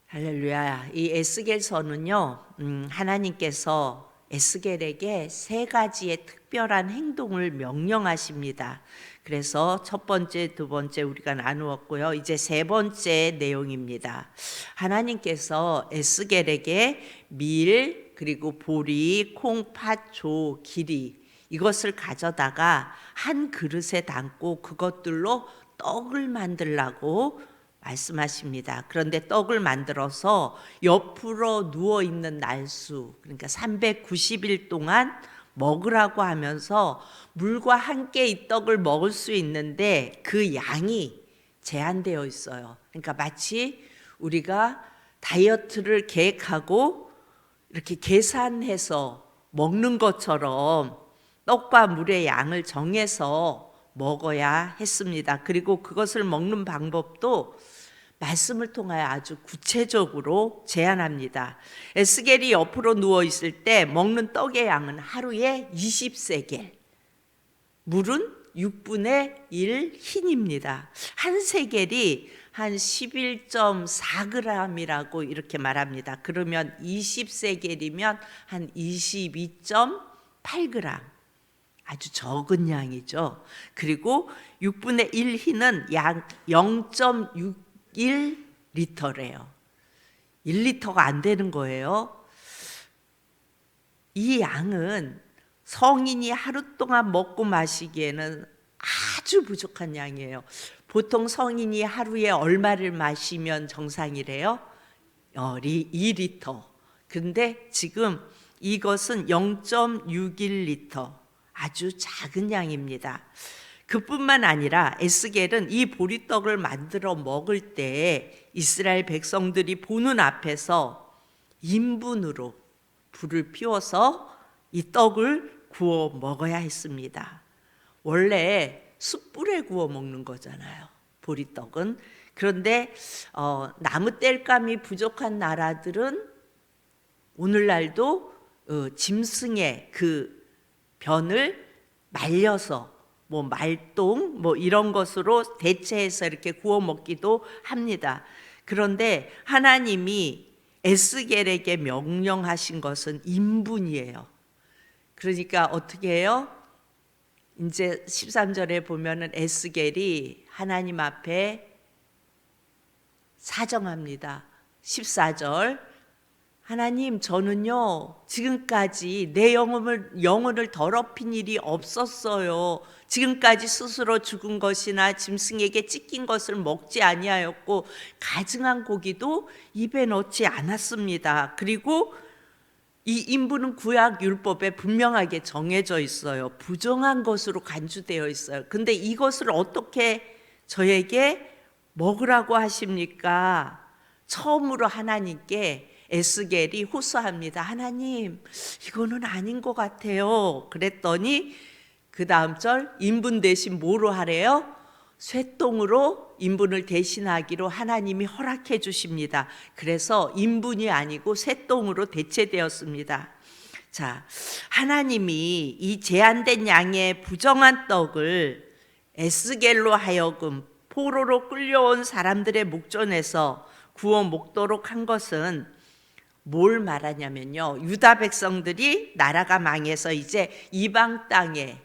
할렐루야. 이 에스겔서는요, 하나님께서 에스겔에게 세 가지의 특별한 행동을 명령하십니다. 그래서 첫 번째, 두 번째 우리가 나누었고요. 이제 세 번째 내용입니다. 하나님께서 에스겔에게 밀, 그리고 보리, 콩, 팥, 조, 기리 이것을 가져다가 한 그릇에 담고 그것들로 떡을 만들라고 말씀하십니다. 그런데 떡을 만들어서 옆으로 누워 있는 날수, 그러니까 390일 동안 먹으라고 하면서 물과 함께 이 떡을 먹을 수 있는데 그 양이 제한되어 있어요. 그러니까 마치 우리가 다이어트를 계획하고 이렇게 계산해서 먹는 것처럼 떡과 물의 양을 정해서 먹어야 했습니다. 그리고 그것을 먹는 방법도 말씀을 통하여 아주 구체적으로 제안합니다. 에스겔이 옆으로 누워 있을 때 먹는 떡의 양은 하루에 20세겔, 물은 6분의 1 흰입니다. 한 세겔이 한 11.4g이라고 이렇게 말합니다. 그러면 20세겔이면 한 22.8g. 아주 적은 양이죠. 그리고 6분의 1 흰은 약 0.61리터래요. 1리터가 안 되는 거예요. 이 양은 성인이 하루 동안 먹고 마시기에는 아주 부족한 양이에요. 보통 성인이 하루에 얼마를 마시면 정상이래요? 2리터. 근데 지금 이것은 0.61리터. 아주 작은 양입니다. 그뿐만 아니라 에스겔은 이 보리떡을 만들어 먹을 때 이스라엘 백성들이 보는 앞에서 인분으로 불을 피워서 이 떡을 구워 먹어야 했습니다. 원래 숯불에 구워 먹는 거잖아요, 보리떡은. 그런데 나무 땔감이 부족한 나라들은 오늘날도 짐승의 그 변을 말려서 말똥 이런 것으로 대체해서 이렇게 구워 먹기도 합니다. 그런데 하나님이 에스겔에게 명령하신 것은 인분이에요. 그러니까 어떻게 해요? 이제 13절에 보면은 에스겔이 하나님 앞에 사정합니다. 14절, 하나님, 저는요 지금까지 내 영혼을 더럽힌 일이 없었어요. 지금까지 스스로 죽은 것이나 짐승에게 찢긴 것을 먹지 아니하였고 가증한 고기도 입에 넣지 않았습니다. 그리고 이 인분은 구약 율법에 분명하게 정해져 있어요. 부정한 것으로 간주되어 있어요. 근데 이것을 어떻게 저에게 먹으라고 하십니까? 처음으로 하나님께 에스겔이 호소합니다. 하나님, 이거는 아닌 것 같아요. 그랬더니 그 다음 절, 인분 대신 뭐로 하래요? 쇠똥으로 인분을 대신하기로 하나님이 허락해 주십니다. 그래서 인분이 아니고 쇠똥으로 대체되었습니다. 자, 하나님이 이 제한된 양의 부정한 떡을 에스겔로 하여금 포로로 끌려온 사람들의 목전에서 구워 먹도록 한 것은 뭘 말하냐면요, 유다 백성들이 나라가 망해서 이제 이방 땅에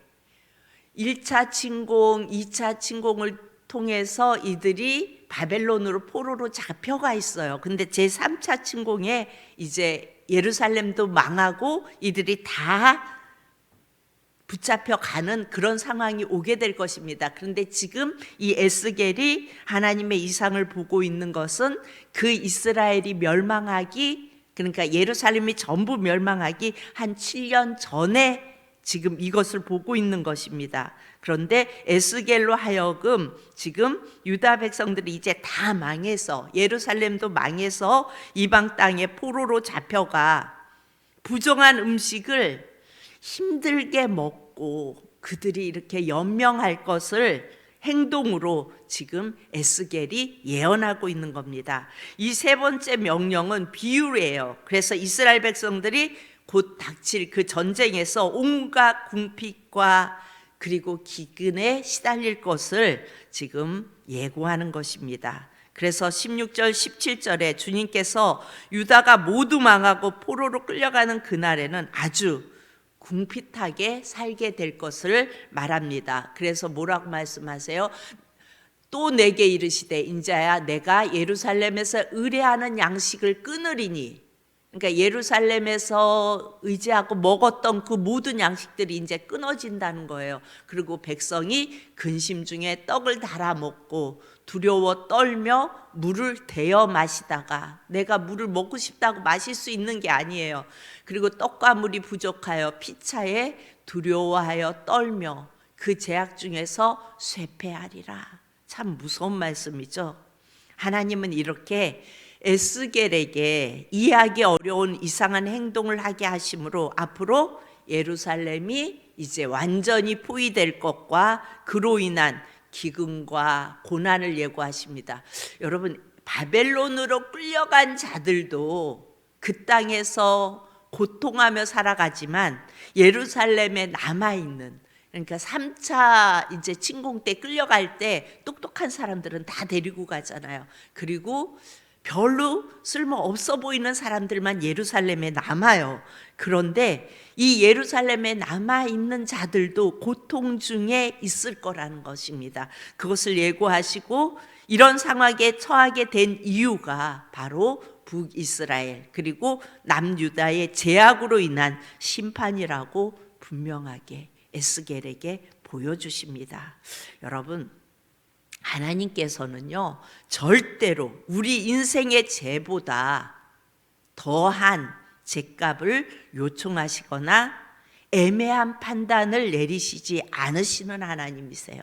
1차 침공, 2차 침공을 통해서 이들이 바벨론으로 포로로 잡혀가 있어요. 근데 제3차 침공에 이제 예루살렘도 망하고 이들이 다 붙잡혀 가는 그런 상황이 오게 될 것입니다. 그런데 지금 이 에스겔이 하나님의 이상을 보고 있는 것은 그 이스라엘이 멸망하기, 그러니까 예루살렘이 전부 멸망하기 한 7년 전에 지금 이것을 보고 있는 것입니다. 그런데 에스겔로 하여금 지금 유다 백성들이 이제 다 망해서, 예루살렘도 망해서 이방 땅에 포로로 잡혀가 부정한 음식을 힘들게 먹고 그들이 이렇게 연명할 것을 행동으로 지금 에스겔이 예언하고 있는 겁니다. 이 세 번째 명령은 비유예요. 그래서 이스라엘 백성들이 곧 닥칠 그 전쟁에서 온갖 궁핍과 그리고 기근에 시달릴 것을 지금 예고하는 것입니다. 그래서 16절 17절에 주님께서 유다가 모두 망하고 포로로 끌려가는 그날에는 아주 궁핍하게 살게 될 것을 말합니다. 그래서 뭐라고 말씀하세요? 또 내게 이르시되 인자야 내가 예루살렘에서 의뢰하는 양식을 끊으리니, 그러니까 예루살렘에서 의지하고 먹었던 그 모든 양식들이 이제 끊어진다는 거예요. 그리고 백성이 근심 중에 떡을 달아 먹고 두려워 떨며 물을 데워 마시다가, 내가 물을 먹고 싶다고 마실 수 있는 게 아니에요. 그리고 떡과 물이 부족하여 피차에 두려워하여 떨며 그 제약 중에서 쇠퇴하리라. 참 무서운 말씀이죠. 하나님은 이렇게 에스겔에게 이해하기 어려운 이상한 행동을 하게 하심으로 앞으로 예루살렘이 이제 완전히 포위될 것과 그로 인한 기근과 고난을 예고하십니다. 여러분, 바벨론으로 끌려간 자들도 그 땅에서 고통하며 살아가지만 예루살렘에 남아있는, 그러니까 3차 이제 침공 때 끌려갈 때 똑똑한 사람들은 다 데리고 가잖아요. 그리고 별로 쓸모 없어 보이는 사람들만 예루살렘에 남아요. 그런데 이 예루살렘에 남아있는 자들도 고통 중에 있을 거라는 것입니다. 그것을 예고하시고 이런 상황에 처하게 된 이유가 바로 북이스라엘 그리고 남유다의 제약으로 인한 심판이라고 분명하게 에스겔에게 보여주십니다. 여러분, 하나님께서는요 절대로 우리 인생의 죄보다 더한 죄값을 요청하시거나 애매한 판단을 내리시지 않으시는 하나님이세요.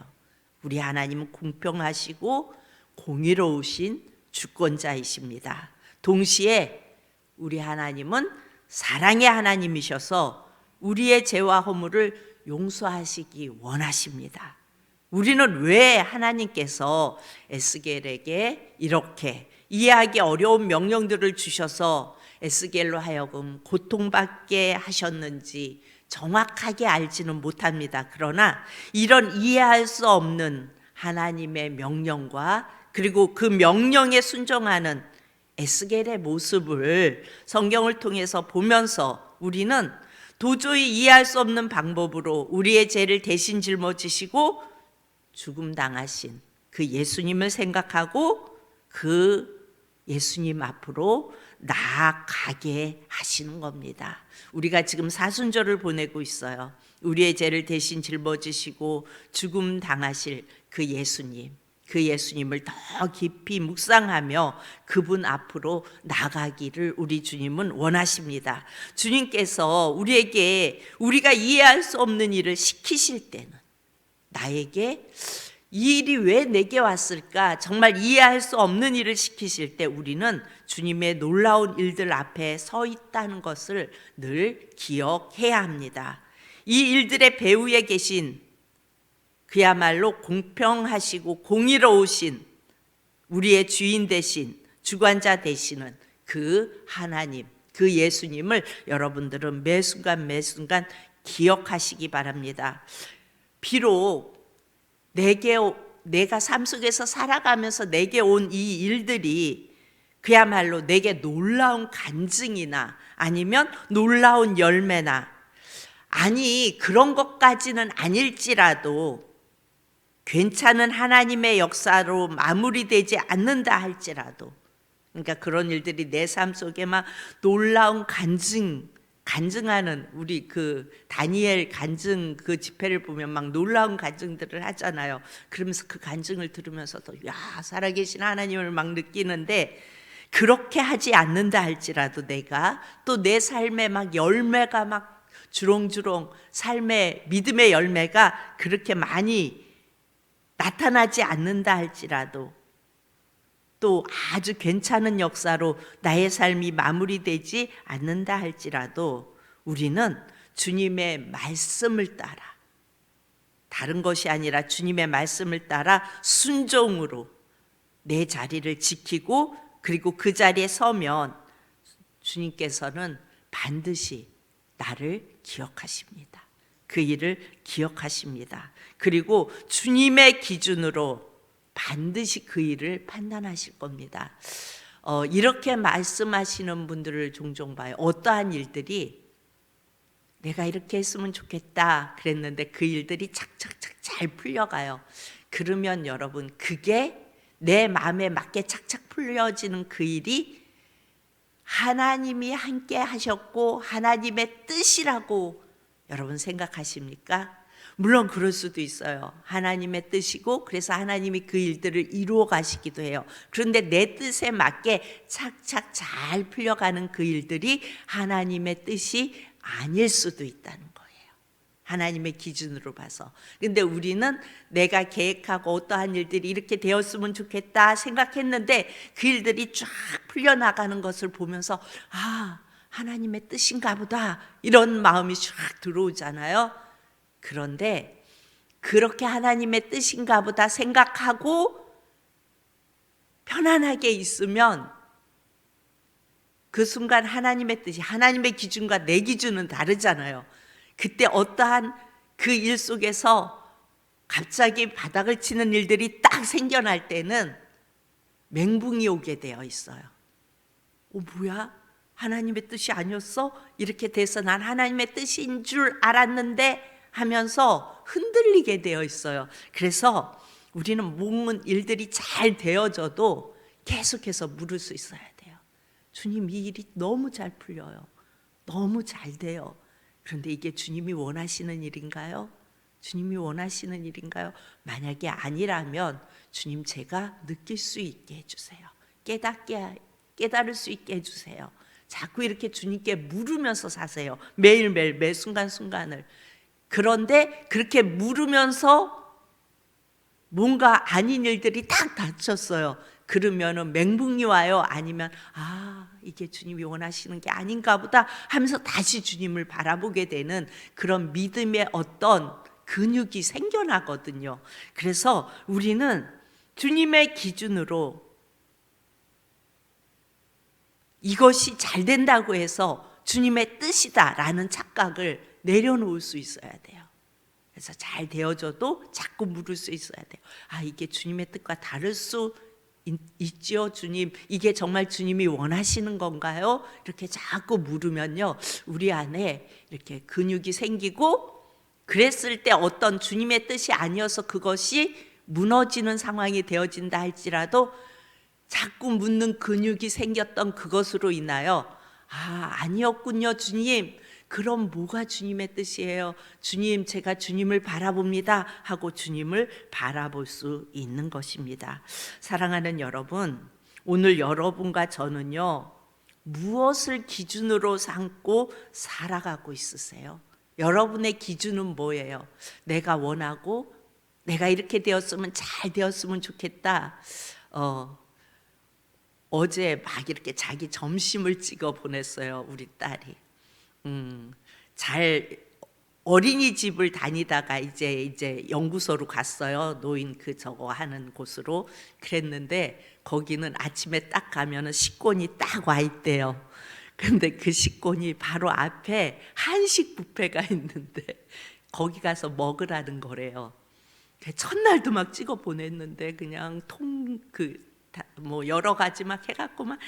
우리 하나님은 공평하시고 공의로우신 주권자이십니다. 동시에 우리 하나님은 사랑의 하나님이셔서 우리의 죄와 허물을 용서하시기 원하십니다. 우리는 왜 하나님께서 에스겔에게 이렇게 이해하기 어려운 명령들을 주셔서 에스겔로 하여금 고통받게 하셨는지 정확하게 알지는 못합니다. 그러나 이런 이해할 수 없는 하나님의 명령과 그리고 그 명령에 순종하는 에스겔의 모습을 성경을 통해서 보면서 우리는 도저히 이해할 수 없는 방법으로 우리의 죄를 대신 짊어지시고 죽음 당하신 그 예수님을 생각하고 그 예수님 앞으로 나아가게 하시는 겁니다. 우리가 지금 사순절을 보내고 있어요. 우리의 죄를 대신 짊어지시고 죽음 당하실 그 예수님, 그 예수님을 더 깊이 묵상하며 그분 앞으로 나가기를 우리 주님은 원하십니다. 주님께서 우리에게 우리가 이해할 수 없는 일을 시키실 때는, 나에게 이 일이 왜 내게 왔을까 정말 이해할 수 없는 일을 시키실 때 우리는 주님의 놀라운 일들 앞에 서 있다는 것을 늘 기억해야 합니다. 이 일들의 배후에 계신 그야말로 공평하시고 공의로우신 우리의 주인 되신 주관자 되시는 그 하나님, 그 예수님을 여러분들은 매 순간 기억하시기 바랍니다. 비록 내가 삶 속에서 살아가면서 내게 온 이 일들이 그야말로 내게 놀라운 간증이나 아니면 놀라운 열매나, 아니 그런 것까지는 아닐지라도 괜찮은 하나님의 역사로 마무리되지 않는다 할지라도, 그러니까 그런 일들이 내 삶 속에 막 놀라운 간증하는, 우리 그 다니엘 간증 그 집회를 보면 막 놀라운 간증들을 하잖아요. 그러면서 그 간증을 들으면서도 야, 살아계신 하나님을 막 느끼는데, 그렇게 하지 않는다 할지라도 내가 또 내 삶에 막 열매가 막 주렁주렁, 삶의 믿음의 열매가 그렇게 많이 나타나지 않는다 할지라도, 또 아주 괜찮은 역사로 나의 삶이 마무리되지 않는다 할지라도 우리는 주님의 말씀을 따라, 다른 것이 아니라 주님의 말씀을 따라 순종으로 내 자리를 지키고 그리고 그 자리에 서면 주님께서는 반드시 나를 기억하십니다. 그 일을 기억하십니다. 그리고 주님의 기준으로 반드시 그 일을 판단하실 겁니다. 이렇게 말씀하시는 분들을 종종 봐요. 어떠한 일들이 내가 이렇게 했으면 좋겠다 그랬는데 그 일들이 착착착 잘 풀려가요. 그러면 여러분, 그게 내 마음에 맞게 착착 풀려지는 그 일이 하나님이 함께 하셨고 하나님의 뜻이라고 여러분 생각하십니까? 물론 그럴 수도 있어요. 하나님의 뜻이고 그래서 하나님이 그 일들을 이루어 가시기도 해요. 그런데 내 뜻에 맞게 착착 잘 풀려가는 그 일들이 하나님의 뜻이 아닐 수도 있다는 거예요. 하나님의 기준으로 봐서. 근데 우리는 내가 계획하고 어떠한 일들이 이렇게 되었으면 좋겠다 생각했는데 그 일들이 쫙 풀려나가는 것을 보면서 아, 하나님의 뜻인가 보다 이런 마음이 쫙 들어오잖아요. 그런데 그렇게 하나님의 뜻인가 보다 생각하고 편안하게 있으면 그 순간 하나님의 뜻이, 하나님의 기준과 내 기준은 다르잖아요. 그때 어떠한 그 일 속에서 갑자기 바닥을 치는 일들이 딱 생겨날 때는 멘붕이 오게 되어 있어요. 뭐야? 하나님의 뜻이 아니었어? 이렇게 돼서 난 하나님의 뜻인 줄 알았는데 하면서 흔들리게 되어 있어요. 그래서 우리는 모든 일들이 잘 되어져도 계속해서 물을 수 있어야 돼요. 주님, 이 일이 너무 잘 풀려요. 너무 잘 돼요. 그런데 이게 주님이 원하시는 일인가요? 주님이 원하시는 일인가요? 만약에 아니라면 주님, 제가 느낄 수 있게 해주세요. 깨달을 수 있게 해주세요. 자꾸 이렇게 주님께 물으면서 사세요. 매일매일 매 순간순간을. 그런데 그렇게 물으면서 뭔가 아닌 일들이 딱 닥쳤어요. 그러면은 멘붕이 와요? 아니면 이게 주님이 원하시는 게 아닌가 보다 하면서 다시 주님을 바라보게 되는 그런 믿음의 어떤 근육이 생겨나거든요. 그래서 우리는 주님의 기준으로 이것이 잘 된다고 해서 주님의 뜻이다라는 착각을 내려놓을 수 있어야 돼요. 그래서 잘 되어져도 자꾸 물을 수 있어야 돼요. 이게 주님의 뜻과 다를 수 있지요, 주님. 이게 정말 주님이 원하시는 건가요? 이렇게 자꾸 물으면요, 우리 안에 이렇게 근육이 생기고, 그랬을 때 어떤 주님의 뜻이 아니어서 그것이 무너지는 상황이 되어진다 할지라도 자꾸 묻는 근육이 생겼던 그것으로 인하여 아니었군요, 주님. 그럼 뭐가 주님의 뜻이에요? 주님, 제가 주님을 바라봅니다 하고 주님을 바라볼 수 있는 것입니다. 사랑하는 여러분, 오늘 여러분과 저는요, 무엇을 기준으로 삼고 살아가고 있으세요? 여러분의 기준은 뭐예요? 내가 원하고 내가 이렇게 되었으면 잘 되었으면 좋겠다. 어제 막 이렇게 자기 점심을 찍어 보냈어요, 우리 딸이. 잘 어린이집을 다니다가 이제 연구소로 갔어요. 노인 저거 하는 곳으로. 그랬는데 거기는 아침에 딱 가면은 식권이 딱 와 있대요. 근데 그 식권이 바로 앞에 한식 뷔페가 있는데 거기 가서 먹으라는 거래요. 첫날도 막 찍어 보냈는데 그냥 뭐 여러 가지 막 해갖고 막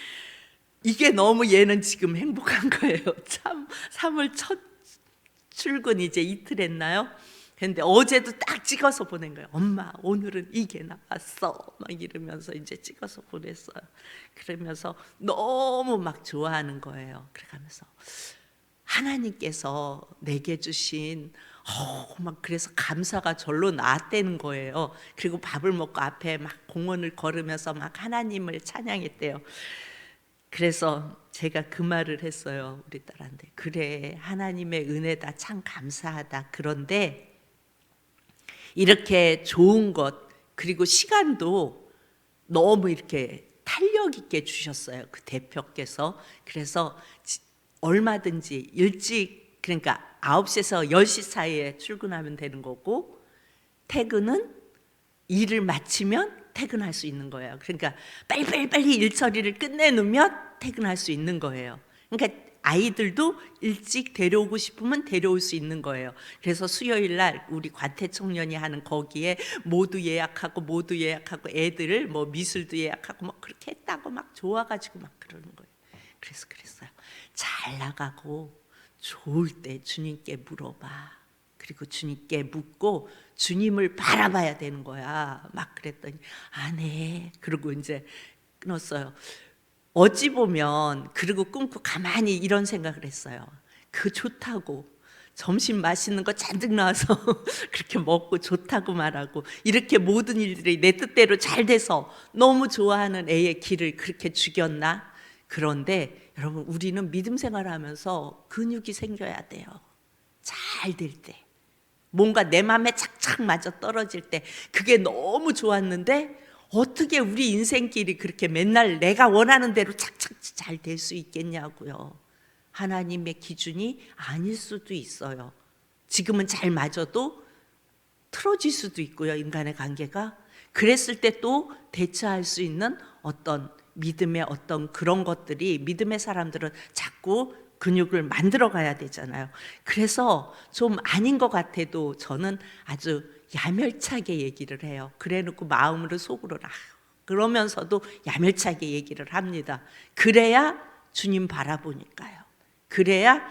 이게 너무 얘는 지금 행복한 거예요. 참 3월 첫 출근 이제 이틀 했나요? 근데 어제도 딱 찍어서 보낸 거예요. 엄마, 오늘은 이게 나왔어. 막 이러면서 이제 찍어서 보냈어요. 그러면서 너무 막 좋아하는 거예요. 그래가면서 하나님께서 내게 주신 막 그래서 감사가 절로 나왔다는 거예요. 그리고 밥을 먹고 앞에 막 공원을 걸으면서 막 하나님을 찬양했대요. 그래서 제가 그 말을 했어요, 우리 딸한테. 그래, 하나님의 은혜다, 참 감사하다. 그런데 이렇게 좋은 것, 그리고 시간도 너무 이렇게 탄력 있게 주셨어요, 그 대표께서. 그래서 얼마든지 일찍, 그러니까 9시에서 10시 사이에 출근하면 되는 거고, 퇴근은 일을 마치면 퇴근할 수 있는 거예요. 그러니까 빨리 일 처리를 끝내놓으면 퇴근할 수 있는 거예요. 그러니까 아이들도 일찍 데려오고 싶으면 데려올 수 있는 거예요. 그래서 수요일 날 우리 관태 청년이 하는 거기에 모두 예약하고 애들을 뭐 미술도 예약하고 뭐 그렇게 했다고 막 좋아가지고 막 그러는 거예요. 그래서 그랬어요. 잘 나가고 좋을 때 주님께 물어봐. 그리고 주님께 묻고 주님을 바라봐야 되는 거야. 막 그랬더니 네. 그리고 이제 끊었어요. 어찌 보면 그리고 끊고 가만히 이런 생각을 했어요. 그 좋다고 점심 맛있는 거 잔뜩 나와서 그렇게 먹고 좋다고 말하고 이렇게 모든 일들이 내 뜻대로 잘 돼서 너무 좋아하는 애의 길을 그렇게 죽였나? 그런데 여러분, 우리는 믿음 생활하면서 근육이 생겨야 돼요. 잘 될 때, 뭔가 내 맘에 착착 맞아 떨어질 때, 그게 너무 좋았는데 어떻게 우리 인생길이 그렇게 맨날 내가 원하는 대로 착착 잘 될 수 있겠냐고요. 하나님의 기준이 아닐 수도 있어요. 지금은 잘 맞아도 틀어질 수도 있고요, 인간의 관계가. 그랬을 때 또 대처할 수 있는 어떤 믿음의 어떤 그런 것들이, 믿음의 사람들은 자꾸 근육을 만들어 가야 되잖아요. 그래서 좀 아닌 것 같아도 저는 아주 야멸차게 얘기를 해요. 그래 놓고 마음으로 속으로는 그러면서도 야멸차게 얘기를 합니다. 그래야 주님 바라보니까요. 그래야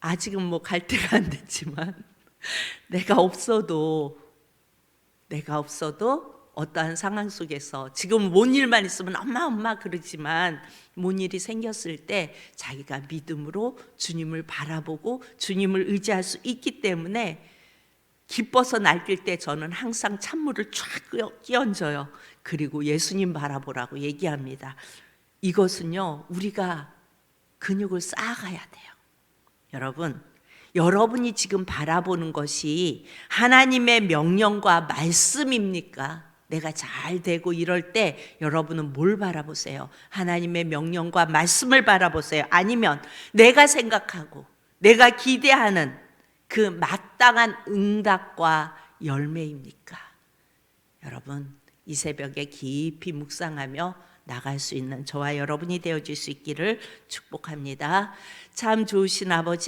아직은 뭐 갈 때가 안 됐지만 내가 없어도 어떠한 상황 속에서 지금 뭔 일만 있으면 엄마 그러지만 뭔 일이 생겼을 때 자기가 믿음으로 주님을 바라보고 주님을 의지할 수 있기 때문에 기뻐서 날뛸 때 저는 항상 찬물을 쫙 끼얹어요. 그리고 예수님 바라보라고 얘기합니다. 이것은요, 우리가 근육을 쌓아가야 돼요. 여러분, 여러분이 지금 바라보는 것이 하나님의 명령과 말씀입니까? 내가 잘 되고 이럴 때 여러분은 뭘 바라보세요? 하나님의 명령과 말씀을 바라보세요? 아니면 내가 생각하고 내가 기대하는 그 마땅한 응답과 열매입니까? 여러분, 이 새벽에 깊이 묵상하며 나갈 수 있는 저와 여러분이 되어줄 수 있기를 축복합니다. 참 좋으신 아버지,